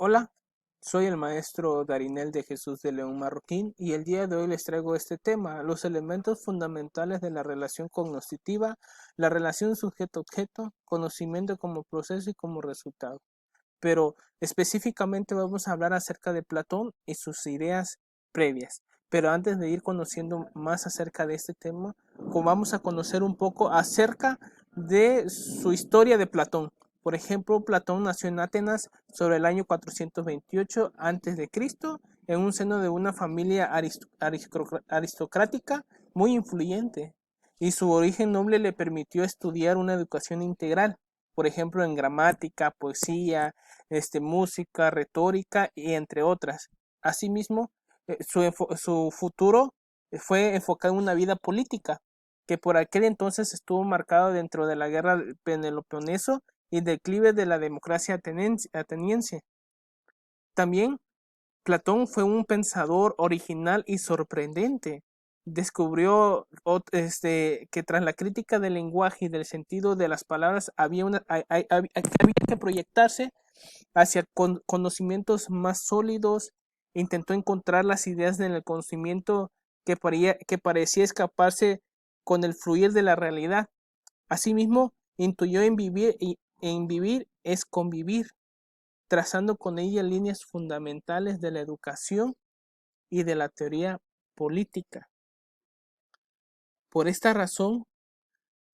Hola, soy el maestro Darinel de Jesús de León Marroquín y el día de hoy les traigo este tema, los elementos fundamentales de la relación cognoscitiva, la relación sujeto-objeto, conocimiento como proceso y como resultado. Pero específicamente vamos a hablar acerca de Platón y sus ideas previas. Pero antes de ir conociendo más acerca de este tema, vamos a conocer un poco acerca de su historia de Platón. Por ejemplo, Platón nació en Atenas sobre el año 428 a.C. en un seno de una familia aristocrática muy influyente, y su origen noble le permitió estudiar una educación integral, por ejemplo, en gramática, poesía, música, retórica y entre otras. Asimismo, su futuro fue enfocado en una vida política, que por aquel entonces estuvo marcado dentro de la guerra del Peloponeso y declive de la democracia ateniense. También Platón fue un pensador original y sorprendente. Descubrió que tras la crítica del lenguaje y del sentido de las palabras había que proyectarse hacia conocimientos más sólidos. Intentó encontrar las ideas en el conocimiento que parecía escaparse con el fluir de la realidad. Asimismo, intuyó en vivir es convivir, trazando con ella líneas fundamentales de la educación y de la teoría política. Por esta razón,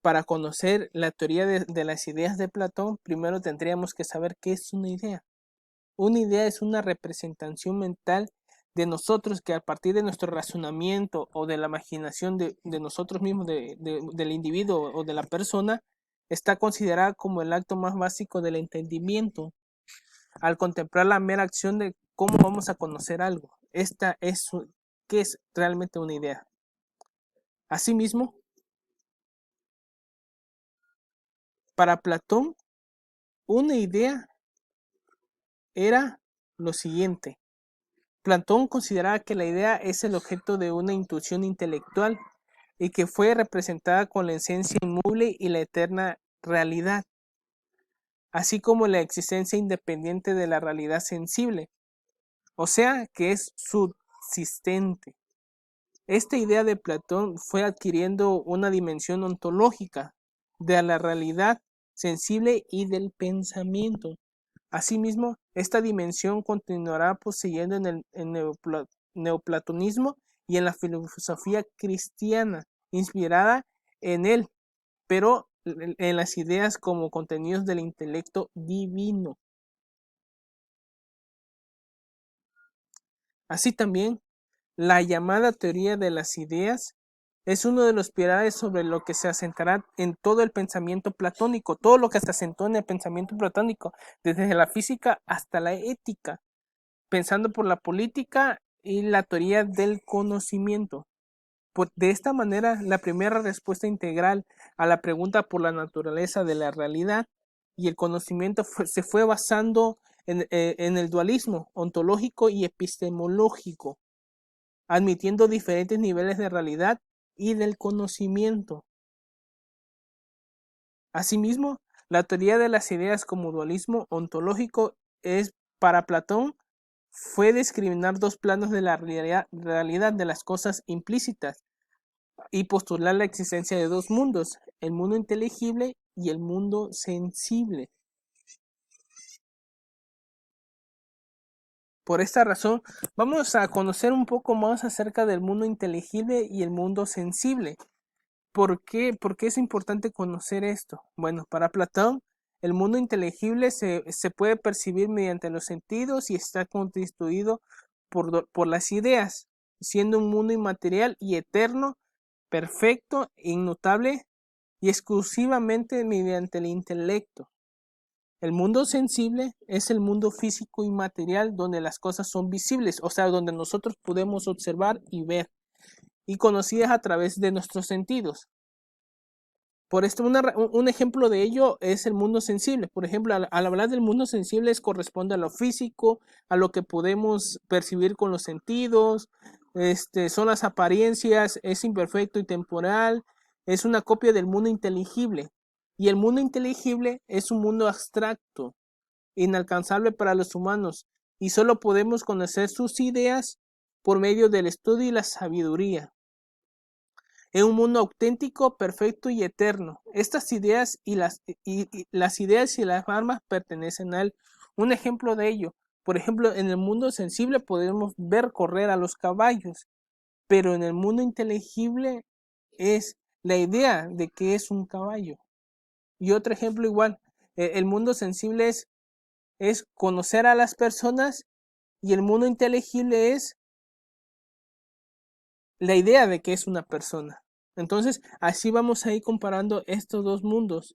para conocer la teoría de las ideas de Platón, primero tendríamos que saber qué es una idea. Una idea es una representación mental de nosotros que a partir de nuestro razonamiento o de la imaginación de nosotros mismos, del individuo o de la persona, está considerada como el acto más básico del entendimiento, al contemplar la mera acción de cómo vamos a conocer algo. Esta es ¿qué es realmente una idea? Asimismo, para Platón, una idea era lo siguiente. Platón consideraba que la idea es el objeto de una intuición intelectual y que fue representada con la esencia inmovible y la eterna realidad, así como la existencia independiente de la realidad sensible, o sea, que es subsistente. Esta idea de Platón fue adquiriendo una dimensión ontológica de la realidad sensible y del pensamiento. Asimismo, esta dimensión continuará poseyendo en el neoplatonismo y en la filosofía cristiana, inspirada en él, pero en las ideas como contenidos del intelecto divino. Así también, la llamada teoría de las ideas es uno de los pilares sobre lo que se asentará en todo el pensamiento platónico, todo lo que se asentó en el pensamiento platónico, desde la física hasta la ética, pensando por la política y la teoría del conocimiento. De esta manera, la primera respuesta integral a la pregunta por la naturaleza de la realidad y el conocimiento se fue basando en el dualismo ontológico y epistemológico, admitiendo diferentes niveles de realidad y del conocimiento. Asimismo, la teoría de las ideas como dualismo ontológico es, para Platón, fue discriminar dos planos de la realidad de las cosas implícitas y postular la existencia de dos mundos, el mundo inteligible y el mundo sensible. Por esta razón, vamos a conocer un poco más acerca del mundo inteligible y el mundo sensible. ¿Por qué? ¿Por qué es importante conocer esto? Bueno, para Platón, el mundo inteligible se puede percibir mediante los sentidos y está constituido por las ideas, siendo un mundo inmaterial y eterno, perfecto, inmutable y exclusivamente mediante el intelecto. El mundo sensible es el mundo físico y material donde las cosas son visibles, o sea, donde nosotros podemos observar y ver, y conocidas a través de nuestros sentidos. Por esto, un ejemplo de ello es el mundo sensible. Por ejemplo, al hablar del mundo sensible corresponde a lo físico, a lo que podemos percibir con los sentidos, son las apariencias, es imperfecto y temporal, es una copia del mundo inteligible. Y el mundo inteligible es un mundo abstracto, inalcanzable para los humanos, y solo podemos conocer sus ideas por medio del estudio y la sabiduría. En un mundo auténtico, perfecto y eterno. Estas ideas las ideas y las armas pertenecen a él. Un ejemplo de ello, por ejemplo, en el mundo sensible podemos ver correr a los caballos, pero en el mundo inteligible es la idea de que es un caballo. Y otro ejemplo igual, el mundo sensible es conocer a las personas, y el mundo inteligible es la idea de que es una persona. Entonces, así vamos a ir comparando estos dos mundos.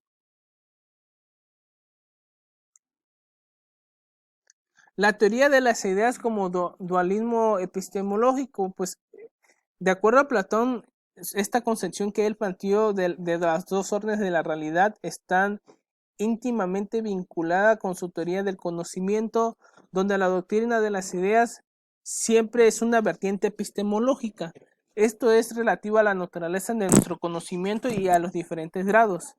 La teoría de las ideas como dualismo epistemológico, pues de acuerdo a Platón, esta concepción que él planteó de las dos órdenes de la realidad están íntimamente vinculada con su teoría del conocimiento, donde la doctrina de las ideas siempre es una vertiente epistemológica. Esto es relativo a la naturaleza de nuestro conocimiento y a los diferentes grados.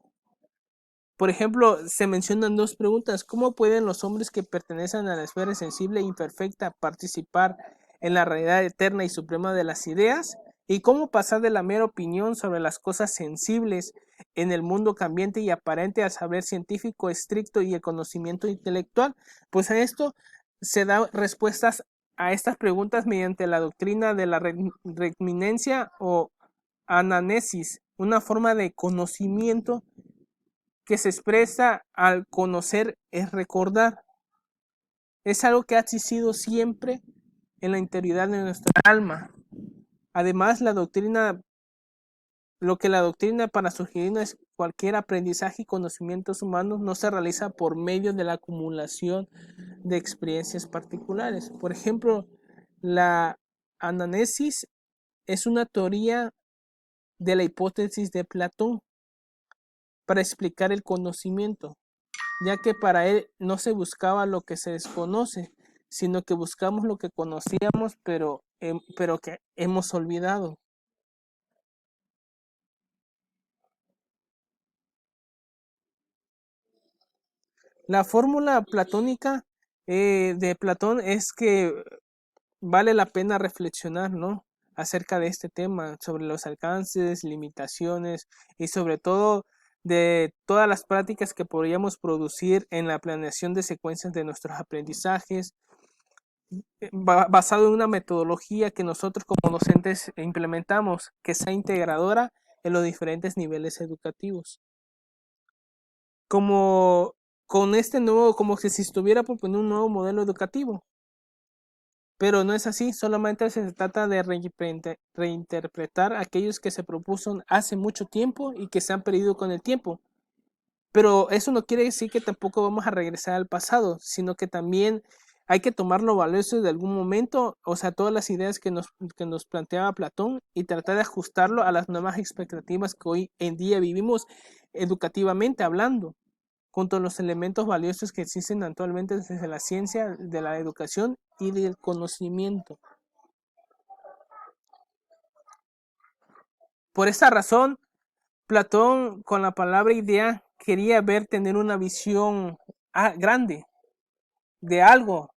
Por ejemplo, se mencionan dos preguntas. ¿Cómo pueden los hombres que pertenecen a la esfera sensible e imperfecta participar en la realidad eterna y suprema de las ideas? ¿Y cómo pasar de la mera opinión sobre las cosas sensibles en el mundo cambiante y aparente al saber científico estricto y el conocimiento intelectual? Pues a esto se da respuestas a estas preguntas mediante la doctrina de la reminencia o ananesis, una forma de conocimiento que se expresa al conocer es recordar. Es algo que ha existido siempre en la interioridad de nuestra alma. Además, lo que la doctrina para sugerir es cualquier aprendizaje y conocimientos humanos no se realiza por medio de la acumulación de experiencias particulares. Por ejemplo, la ananesis es una teoría de la hipótesis de Platón para explicar el conocimiento, ya que para él no se buscaba lo que se desconoce, sino que buscamos lo que conocíamos, pero que hemos olvidado. La fórmula platónica de Platón es que vale la pena reflexionar, ¿no? Acerca de este tema, sobre los alcances, limitaciones y sobre todo de todas las prácticas que podríamos producir en la planeación de secuencias de nuestros aprendizajes, basado en una metodología que nosotros como docentes implementamos, que sea integradora en los diferentes niveles educativos. Como con este nuevo, como que si estuviera proponiendo un nuevo modelo educativo. Pero no es así, solamente se trata de reinterpretar aquellos que se propuso hace mucho tiempo y que se han perdido con el tiempo. Pero eso no quiere decir que tampoco vamos a regresar al pasado, sino que también hay que tomar lo valioso de algún momento, o sea, todas las ideas que nos planteaba Platón y tratar de ajustarlo a las nuevas expectativas que hoy en día vivimos educativamente hablando, junto a los elementos valiosos que existen actualmente desde la ciencia, de la educación y del conocimiento. Por esta razón, Platón con la palabra idea quería tener una visión grande de algo,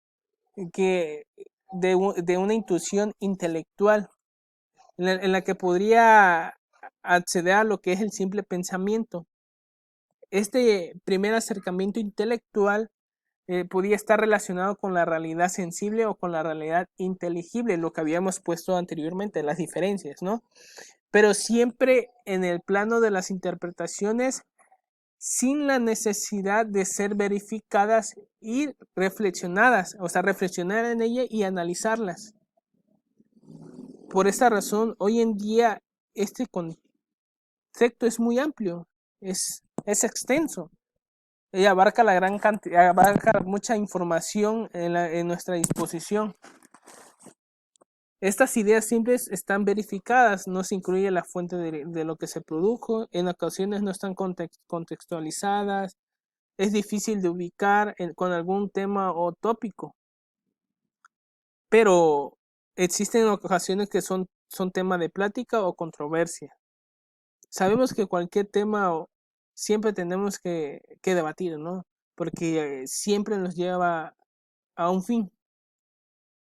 que de una intuición intelectual en la que podría acceder a lo que es el simple pensamiento. Este primer acercamiento intelectual podía estar relacionado con la realidad sensible o con la realidad inteligible, lo que habíamos puesto anteriormente, las diferencias, ¿no? Pero siempre en el plano de las interpretaciones sin la necesidad de ser verificadas y reflexionadas, o sea, reflexionar en ella y analizarlas. Por esta razón, hoy en día este concepto es muy amplio, es extenso. Ella abarca la gran cantidad, abarca mucha información en nuestra disposición. Estas ideas simples están verificadas, no se incluye la fuente de lo que se produjo, en ocasiones no están contextualizadas, es difícil de ubicar con algún tema o tópico, pero existen ocasiones que son tema de plática o controversia. Sabemos que cualquier tema siempre tenemos que debatir, ¿no? porque siempre nos lleva a un fin,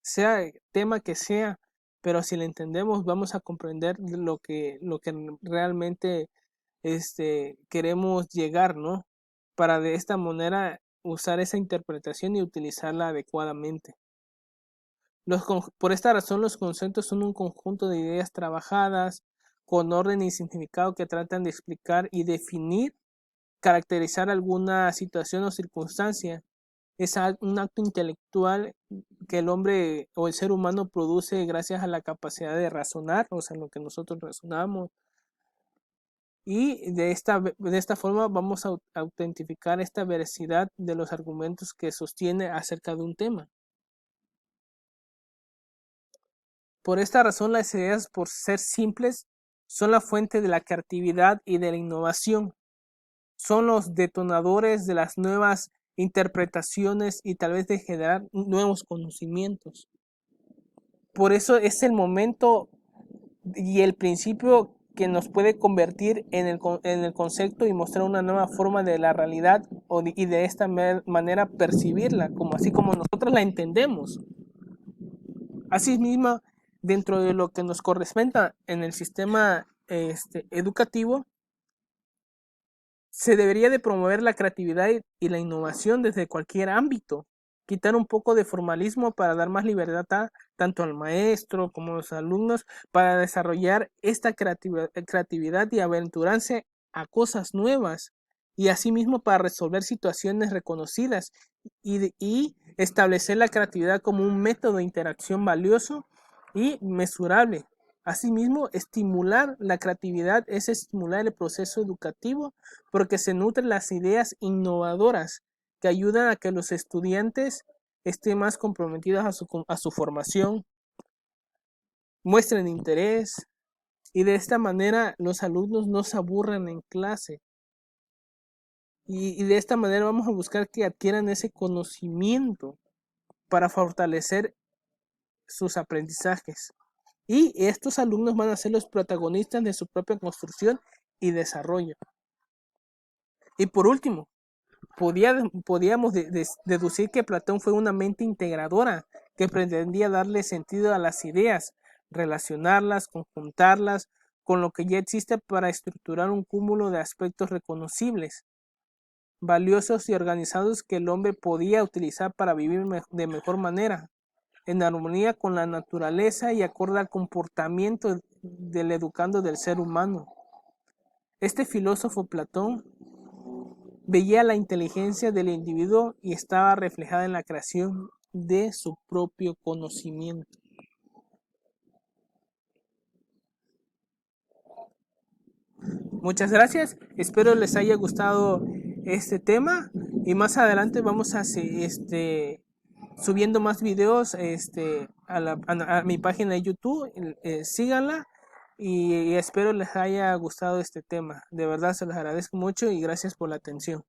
sea el tema que sea, pero si lo entendemos vamos a comprender lo que realmente queremos llegar, ¿no? Para de esta manera usar esa interpretación y utilizarla adecuadamente. Por esta razón, los conceptos son un conjunto de ideas trabajadas con orden y significado que tratan de explicar y definir, caracterizar alguna situación o circunstancia. Es un acto intelectual que el hombre o el ser humano produce gracias a la capacidad de razonar, o sea, lo que nosotros razonamos. Y de esta forma vamos a autentificar esta veracidad de los argumentos que sostiene acerca de un tema. Por esta razón, las ideas, por ser simples, son la fuente de la creatividad y de la innovación. Son los detonadores de las nuevas interpretaciones y tal vez de generar nuevos conocimientos. Por eso es el momento y el principio que nos puede convertir en el concepto y mostrar una nueva forma de la realidad y de esta manera percibirla, así como nosotros la entendemos. Asimismo, dentro de lo que nos corresponde en el sistema educativo, se debería de promover la creatividad y la innovación desde cualquier ámbito, quitar un poco de formalismo para dar más libertad tanto al maestro como a los alumnos para desarrollar esta creatividad y aventurarse a cosas nuevas y asimismo para resolver situaciones reconocidas y establecer la creatividad como un método de interacción valioso y mesurable. Asimismo, estimular la creatividad es estimular el proceso educativo porque se nutren las ideas innovadoras que ayudan a que los estudiantes estén más comprometidos a su formación, muestren interés y de esta manera los alumnos no se aburren en clase. Y de esta manera vamos a buscar que adquieran ese conocimiento para fortalecer sus aprendizajes. Y estos alumnos van a ser los protagonistas de su propia construcción y desarrollo. Y por último, podíamos deducir que Platón fue una mente integradora que pretendía darle sentido a las ideas, relacionarlas, conjuntarlas con lo que ya existe para estructurar un cúmulo de aspectos reconocibles, valiosos y organizados que el hombre podía utilizar para vivir de mejor manera, en armonía con la naturaleza y acorde al comportamiento del educando del ser humano. Este filósofo Platón veía la inteligencia del individuo y estaba reflejada en la creación de su propio conocimiento. Muchas gracias, espero les haya gustado este tema y más adelante vamos a subiendo más videos a mi página de YouTube, síganla y espero les haya gustado este tema. De verdad se los agradezco mucho y gracias por la atención.